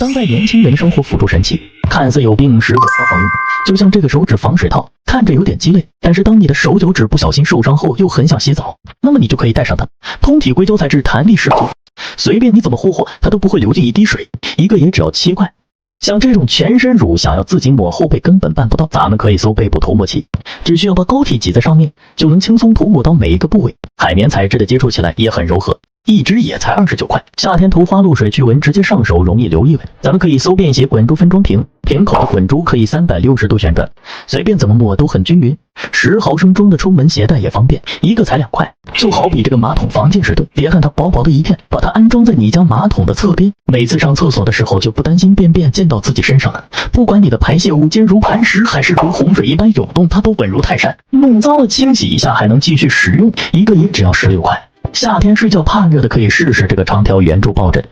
当代年轻人生活辅助神器，看似有病实则超好用。就像这个手指防水套，看着有点鸡肋，但是当你的手脚趾不小心受伤后又很想洗澡，那么你就可以带上它。通体硅胶材质，弹力十足，随便你怎么霍霍，它都不会流进一滴水，一个也只要7块。像这种全身乳，想要自己抹后背根本办不到，咱们可以搜背部涂抹器，只需要把膏体挤在上面，就能轻松涂抹到每一个部位。海绵材质的接触起来也很柔和，一支也才29块。夏天涂花露水去纹，直接上手容易留异味。咱们可以搜便携滚珠分装瓶，瓶口的滚珠可以360度旋转，随便怎么抹都很均匀。10毫升装的出门携带也方便，一个才2块。就好比这个马桶防溅水盾，别看它薄薄的一片，把它安装在你家马桶的侧边，每次上厕所的时候就不担心便便溅到自己身上了。不管你的排泄物坚如磐石还是如洪水一般涌动，它都稳如泰山。弄脏了清洗一下还能继续使用，一个也只要16块。夏天睡觉怕热的可以试试这个长条圆柱抱枕，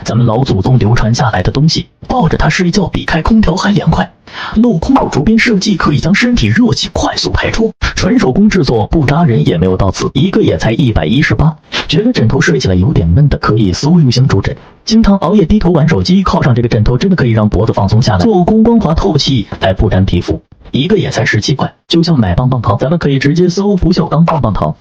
咱们老祖宗流传下来的东西，抱着它睡觉比开空调还凉快。镂空有竹编设计，可以将身体热气快速排出，纯手工制作，不扎人也没有到此，一个也才118。觉得枕头睡起来有点闷的，可以搜U型竹枕。经常熬夜低头玩手机，靠上这个枕头真的可以让脖子放松下来，做工光滑透气，还不粘皮肤，一个也才17块。就像买棒棒糖，咱们可以直接搜不锈钢棒棒糖。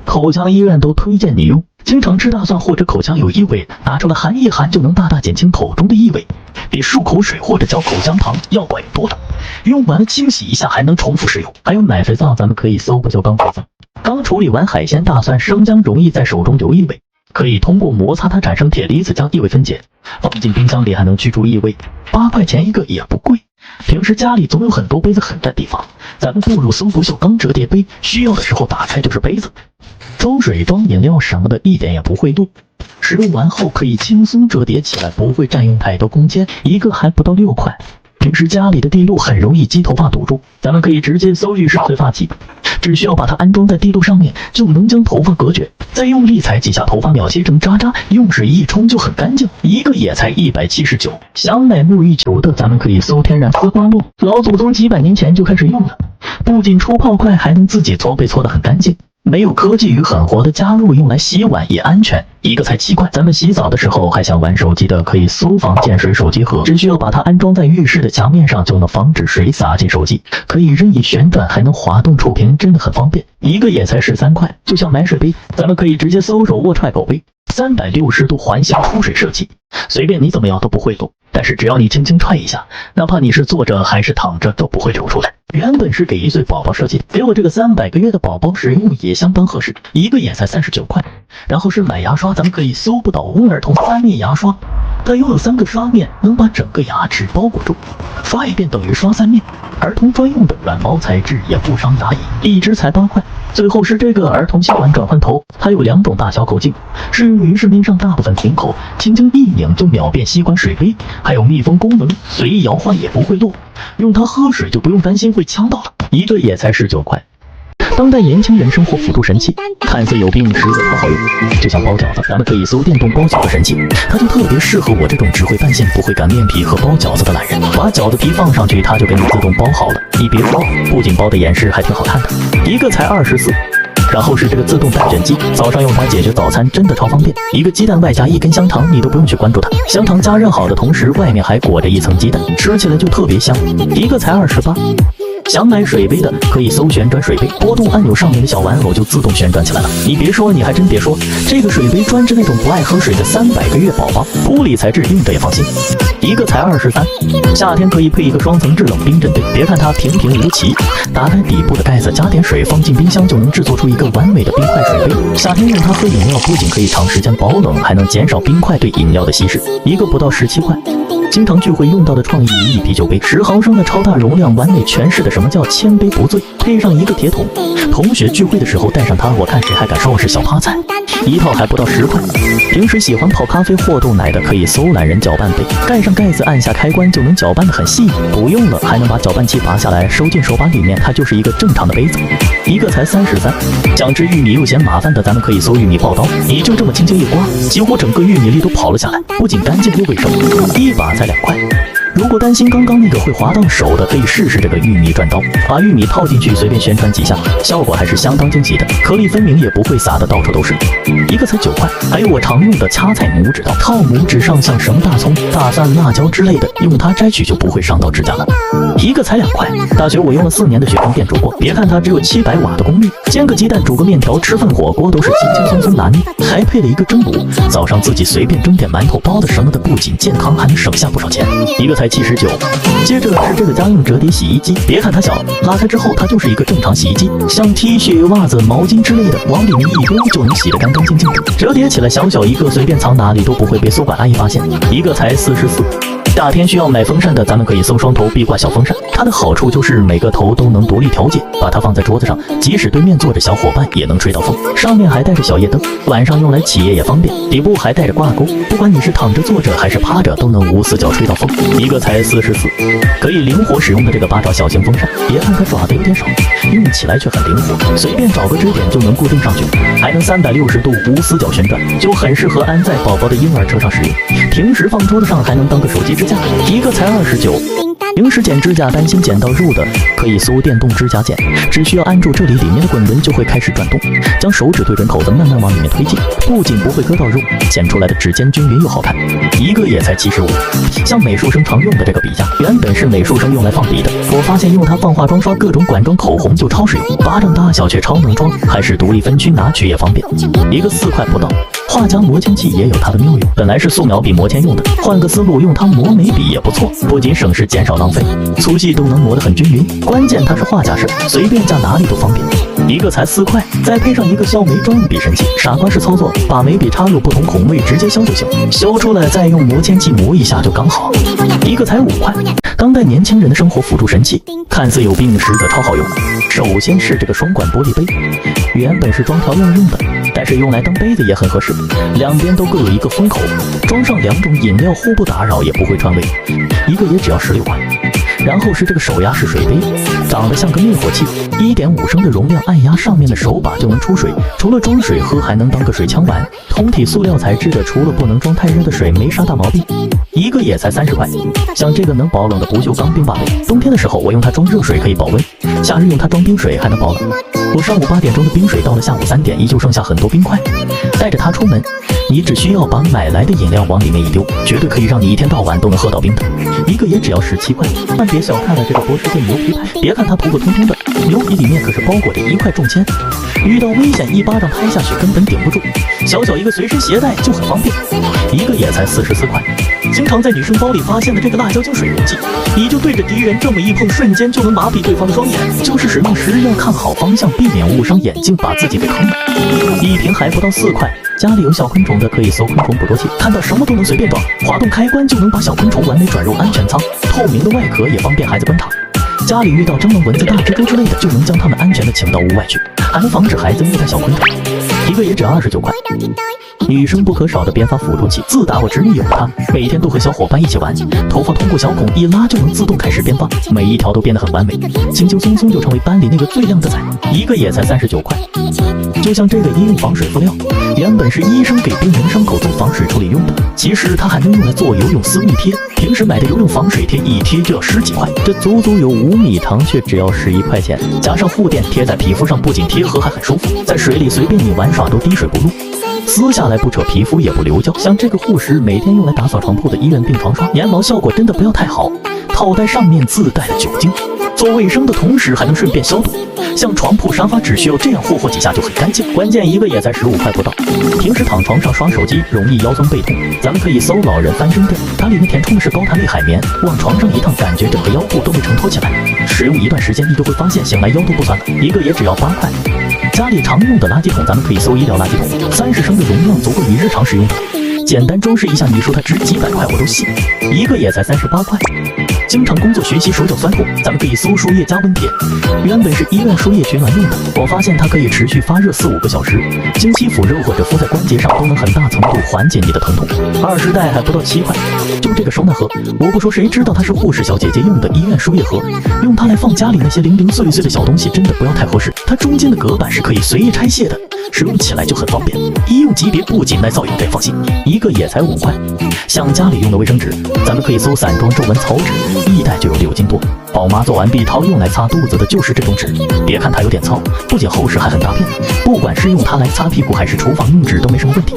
口腔医院都推荐你用，经常吃大蒜或者口腔有异味，拿出来含一含就能大大减轻口中的异味，比漱口水或者嚼口香糖要管用多了。用完了清洗一下还能重复使用。还有奶肥皂，咱们可以搜不锈钢肥皂。刚处理完海鲜、大蒜、生姜容易在手中留异味，可以通过摩擦它产生铁离子将异味分解，放进冰箱里还能去除异味，8块钱一个也不贵。平时家里总有很多杯子很占地方，咱们不如搜不锈钢折叠杯，需要的时候打开就是杯子，装水装饮料什么的一点也不会漏，使用完后可以轻松折叠起来，不会占用太多空间，一个还不到6块。平时家里的地漏很容易积头发堵住，咱们可以直接搜浴室催发器，只需要把它安装在地漏上面，就能将头发隔绝，再用力踩几下，头发秒切成渣渣，用水一冲就很干净，一个也才179。想买沐浴球的，咱们可以搜天然丝瓜露，老祖宗几百年前就开始用了，不仅出泡快，还能自己搓背搓得很干净，没有科技与狠活的加入，用来洗碗也安全，一个才7块。咱们洗澡的时候还想玩手机的，可以搜防溅水手机盒，只需要把它安装在浴室的墙面上，就能防止水洒进手机，可以任意旋转，还能滑动触屏，真的很方便，一个也才13块。就像买水杯，咱们可以直接搜手握踹口杯，360度环形出水设计，随便你怎么摇都不会漏，但是只要你轻轻踹一下，哪怕你是坐着还是躺着都不会流出来。原本是给1岁宝宝设计，给我这个300个月的宝宝使用也相当合适，一个也才39块。然后是买牙刷，咱们可以搜不倒翁儿童3面牙刷，它拥有3个刷面，能把整个牙齿包裹住，刷一遍等于刷3面。儿童专用的软毛材质，也不伤牙龈，一支才8块。最后是这个儿童吸管转换头，它有2种大小口径，适用于市面上大部分瓶口，轻轻一拧就秒变吸管水杯，还有密封功能，随意摇晃也不会漏，用它喝水就不用担心会呛到了，一个也才19块。当代年轻人生活辅助神器，看似有病实则超好用。就像包饺子，咱们可以搜电动包饺子神器，它就特别适合我这种只会拌馅不会擀面皮和包饺子的懒人。把饺子皮放上去，它就给你自动包好了。你别说，不仅包的严实，还挺好看的，一个才24。然后是这个自动蛋卷机，早上用它解决早餐真的超方便，一个鸡蛋外加1根香糖，你都不用去关注它，香糖加热好的同时，外面还裹着一层鸡蛋，吃起来就特别香，一个才28。想买水杯的可以搜旋转水杯，拨动按钮上面的小玩偶就自动旋转起来了。你别说，你还真别说，这个水杯专治那种不爱喝水的300个月宝宝，玻璃材质，用着也放心，一个才23。夏天可以配一个双层制冷冰镇杯，别看它平平无奇，打开底部的盖子，加点水放进冰箱就能制作出一个完美的冰块水杯。夏天用它喝饮料，不仅可以长时间保冷，还能减少冰块对饮料的稀释，一个不到17块。经常聚会用到的创意迷你啤酒杯，10毫升的超大容量，完美诠释的什么叫千杯不醉，配上一个铁桶，同学聚会的时候带上它，我看谁还敢说我是小趴菜。一套还不到10块。平时喜欢泡咖啡或豆奶的可以搜懒人搅拌杯，盖上盖子按下开关就能搅拌得很细，不用了还能把搅拌器拔下来收进手把里面，它就是一个正常的杯子，一个才33。想吃玉米又嫌麻烦的，咱们可以搜玉米刨刀，你就这么轻轻一刮，几乎整个玉米粒都跑了下来，不仅干净又卫生，一把才2块。如如果担心刚刚那个会滑到手的，可以试试这个玉米转刀，把玉米套进去，随便旋转几下，效果还是相当惊喜的，颗粒分明，也不会撒得到处都是。一个才9块。还有我常用的掐菜拇指刀，套拇指上像什么大葱、大蒜、辣椒之类的，用它摘取就不会伤到指甲了。一个才2块。大学我用了4年的雪峰电煮锅，别看它只有700瓦的功率，煎个鸡蛋、煮个面条、吃份火锅都是轻轻松松拿捏，还配了一个蒸炉，早上自己随便蒸点馒头、包子什么的，不仅健康，还能省下不少钱。一个才79。接着是这个家用折叠洗衣机，别看它小，拉开之后它就是一个正常洗衣机，像 T 恤、袜子、毛巾之类的，往里面一丢就能洗得干干净净的。折叠起来小小一个，随便藏哪里都不会被宿管阿姨发现。一个才44。夏天需要买风扇的，咱们可以搜双头壁挂小风扇，它的好处就是每个头都能独立调节，把它放在桌子上，即使对面坐着小伙伴也能吹到风。上面还带着小夜灯，晚上用来起夜也方便。底部还带着挂钩，不管你是躺着、坐着还是趴着，都能无死角吹到风。一个才44，可以灵活使用的这个8爪小型风扇，别看它爪子有点少，用起来却很灵活，随便找个支点就能固定上去，还能360度无死角旋转，就很适合安在宝宝的婴儿车上使用。平时放桌子上还能当个手机支架。一个才29。平时剪指甲担心剪到肉的，可以搜电动指甲剪，只需要按住这里，里面的滚轮就会开始转动，将手指对准口子慢慢往里面推进，不仅不会割到肉，剪出来的指尖均匀又好看。一个也才75。像美术生常用的这个笔架，原本是美术生用来放笔的，我发现用它放化妆刷、各种管状口红就超实用，巴掌大小却超能装，还是独立分区，拿取也方便。一个4块不到。画家磨铅器也有它的妙用，本来是素描笔磨铅用的，换个思路用它磨眉笔也不错，不仅省事减少浪费，粗细都能磨得很均匀，关键它是画家式，随便架哪里都方便。一个才4块，再配上一个削眉专用笔神器，傻瓜式操作，把眉笔插入不同孔位直接削就行，削出来再用磨铅器磨一下就刚好。一个才5块。当代年轻人的生活辅助神器，看似有病，实则超好用。首先是这个双管玻璃杯，原本是装调料用的，但是用来当杯子也很合适，两边都各有一个封口，装上2种饮料，互不打扰，也不会串味。一个也只要16块。然后是这个手压式水杯，长得像个灭火器，1.5升的容量，按压上面的手把就能出水，除了装水喝，还能当个水枪玩。通体塑料材质的，除了不能装太热的水，没啥大毛病。一个也才30块。像这个能保冷的不锈钢冰霸杯，冬天的时候我用它装热水可以保温，夏日用它装冰水还能保冷。我上午8点钟的冰水到了下午3点依旧剩下很多冰块，带着它出门，你只需要把买来的饮料往里面一丢，绝对可以让你一天到晚都能喝到冰的。一个也只要17块。但别小看了这个波士顿牛皮派，别看它普普通通的，牛皮里面可是包裹着1块重铅，遇到危险一巴掌拍下去根本顶不住，小小一个随身携带就很方便。一个也才44块。经常在女生包里发现的这个辣椒精水溶剂，你就对着敌人这么一碰，瞬间就能麻痹对方的双眼，就是使用时要看好方向，避免误伤眼睛，把自己给坑了。一瓶还不到4块。家里有小昆虫的可以搜昆虫捕捉器，看到什么都能随便抓，滑动开关就能把小昆虫完美转入安全舱，透明的外壳也方便孩子观察。家里遇到蟑螂、蚊子、大蜘蛛之类的，就能将它们安全的请到屋外去，还能防止孩子虐待小昆虫。一个也只29块。女生不可少的编发辅助器，自打我侄女有它，每天都和小伙伴一起玩，头发通过小孔一拉就能自动开始编发，每一条都编得很完美，轻轻松松就成为班里那个最靓的仔。一个也才39块。就像这个医用防水敷料，原本是医生给病人伤口做防水处理用的，其实它还能用来做游泳私密贴，平时买的游泳防水贴一贴就要10几块，这足足有5米长，却只要11块钱，加上护垫贴在皮肤上，不仅贴合还很舒服，在水里随便你玩耍都滴水不漏，撕下来不扯皮肤也不流胶。像这个护石每天用来打扫床铺的医院病床刷，粘毛效果真的不要太好，套袋上面自带了酒精，做卫生的同时还能顺便消毒。像床铺沙发只需要这样霍几下就很干净，关键一个也才15块不到。平时躺床上刷手机容易腰酸背痛，咱们可以搜老人翻身垫，它里面填充的是高弹力海绵，往床上一躺，感觉整个腰部都被承托起来，使用一段时间你就会发现醒来腰都不酸了。一个也只要8块。家里常用的垃圾桶，咱们可以搜医疗垃圾桶，30升的容量足够你日常使用的，简单装饰一下，你说它值几百块我都信。一个也才38块。经常工作学习手脚酸痛，咱们可以搜输液加温贴。原本是医院输液取暖用的，我发现它可以持续发热4-5个小时，经期敷肉或者敷在关节上都能很大程度缓解你的疼痛。20袋还不到7块，就这个收纳盒，我不说谁知道它是护士小姐姐用的医院输液盒，用它来放家里那些零零碎碎的小东西真的不要太合适。它中间的隔板是可以随意拆卸的，使用起来就很方便。医用级别不仅耐造，用得放心，一个也才5块。像家里用的卫生纸，咱们可以搜散装皱纹草纸，1袋就有6斤多。宝妈做完壁掏用来擦肚子的就是这种纸，别看它有点糙，不仅厚实还很大片，不管是用它来擦屁股还是厨房用纸都没什么问题。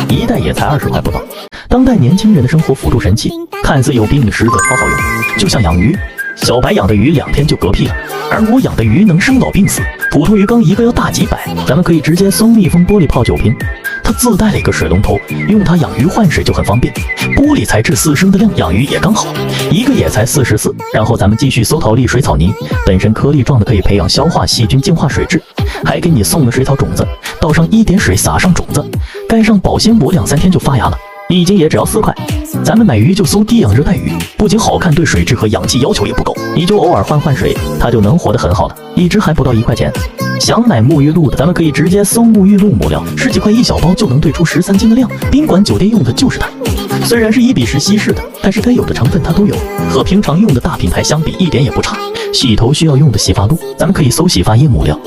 1袋也才20块不到，当代年轻人的生活辅助神器，看似有病实则超好用，就像养鱼。小白养的鱼2天就嗝屁了，而我养的鱼能生老病死，普通鱼缸一个要大几百。咱们可以直接搜密封玻璃泡酒瓶，它自带了一个水龙头，用它养鱼换水就很方便。玻璃材质4升的量养鱼也刚好，一个也才44。然后咱们继续搜桃粒水草泥，本身颗粒状的可以培养消化细菌净化水质，还给你送了水草种子，倒上1点水撒上种子，盖上保鲜膜2-3天就发芽了。一斤也只要4块，咱们买鱼就搜低氧热带鱼，不仅好看，对水质和氧气要求也不高，你就偶尔换水，它就能活得很好了。1只还不到1块钱。想买沐浴露的，咱们可以直接搜沐浴露母料，10几块1小包就能兑出13斤的量，宾馆酒店用的就是它。虽然是1比10稀释的，但是该有的成分它都有，和平常用的大品牌相比一点也不差。洗头需要用的洗发露，咱们可以搜洗发液母料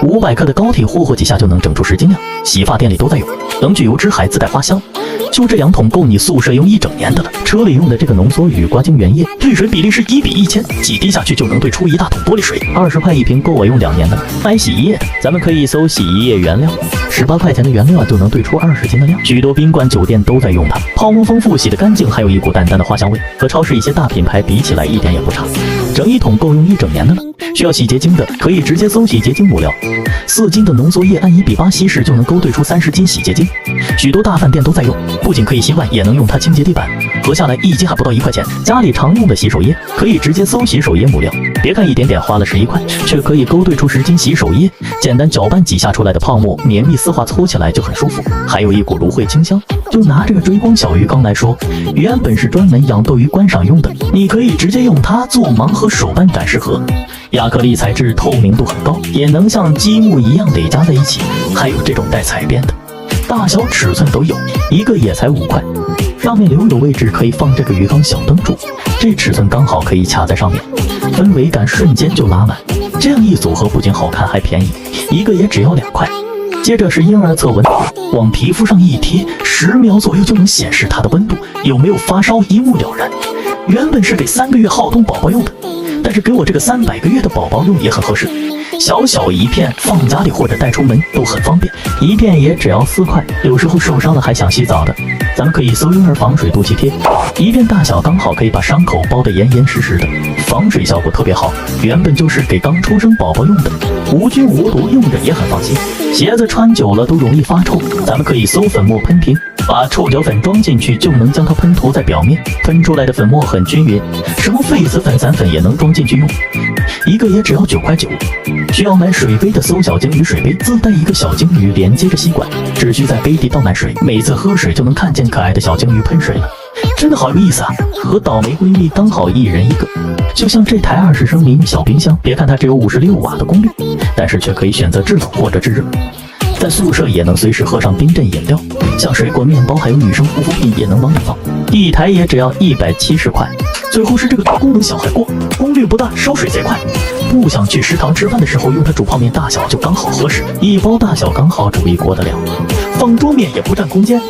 ，500克的高铁霍霍几下就能整出10斤量，洗发店里都在用，能去油脂还自带花香。就这2桶够你宿舍用1整年的了。车里用的这个浓缩羽瓜精原液，兑水比例是1比1000，几滴下去就能兑出1大桶玻璃水，20块1瓶够我用2年的了。买洗衣液的，咱们可以搜洗衣液原料，18块钱的原料就能兑出20斤的量，许多宾馆酒店都在用它，泡沫丰富，洗得干净，还有一股淡淡的花香味，和超市一些大品牌比起来一点也不差，整1桶够用1整年的了。需要洗洁精的，可以直接搜洗洁精母料，4斤的浓缩液按1比8稀释就能勾兑出30斤洗洁精，许多大饭店都在用，不仅可以洗碗，也能用它清洁地板，合下来1斤还不到1块钱。家里常用的洗手液，可以直接搜洗手液母料，别看一点点花了11块，却可以勾兑出10斤洗手液，简单搅拌几下出来的泡沫绵密丝滑，搓起来就很舒服，还有一股芦荟清香。就拿这个追光小鱼缸来说，原本是专门养斗鱼观赏用的，你可以直接用它做盲盒手办展示盒，亚克力材质透明度很高，也能像积木一样垒加在一起，还有这种带彩边的，大小尺寸都有，一个也才5块。上面留有位置可以放这个鱼缸小灯柱，这尺寸刚好可以卡在上面，氛围感瞬间就拉满。这样一组合不仅好看还便宜，一个也只要2块。接着是婴儿测温度，往皮肤上一贴，10秒左右就能显示它的温度有没有发烧，一目了然。原本是给3个月好动宝宝用的，但是给我这个300个月的宝宝用也很合适，小小一片放家里或者带出门都很方便，一片也只要4块。有时候受伤了还想洗澡的，咱们可以搜婴儿防水肚脐贴，一片大小刚好可以把伤口包得严严实实的，防水效果特别好，原本就是给刚出生宝宝用的，无菌无毒，用着也很放心。鞋子穿久了都容易发臭，咱们可以搜粉末喷瓶，把臭脚粉装进去就能将它喷涂在表面，喷出来的粉末很均匀，什么痱子粉、散粉也能装进去用，一个也只要9块9。需要买水杯的搜小鲸鱼水杯，自带一个小鲸鱼连接着吸管，只需在杯底倒满水，每次喝水就能看见可爱的小鲸鱼喷水了，真的好有意思啊！和倒霉闺蜜刚好1人1个。就像这台20升迷你小冰箱，别看它只有56瓦的功率，但是却可以选择制冷或者制热，在宿舍也能随时喝上冰镇饮料，像水果、面包还有女生护肤品也能往里放，一台也只要170块。最后是这个功能小海锅，功率不大，烧水贼快，不想去食堂吃饭的时候用它煮泡面，大小就刚好合适，1包大小刚好煮1锅的量，放桌面也不占空间。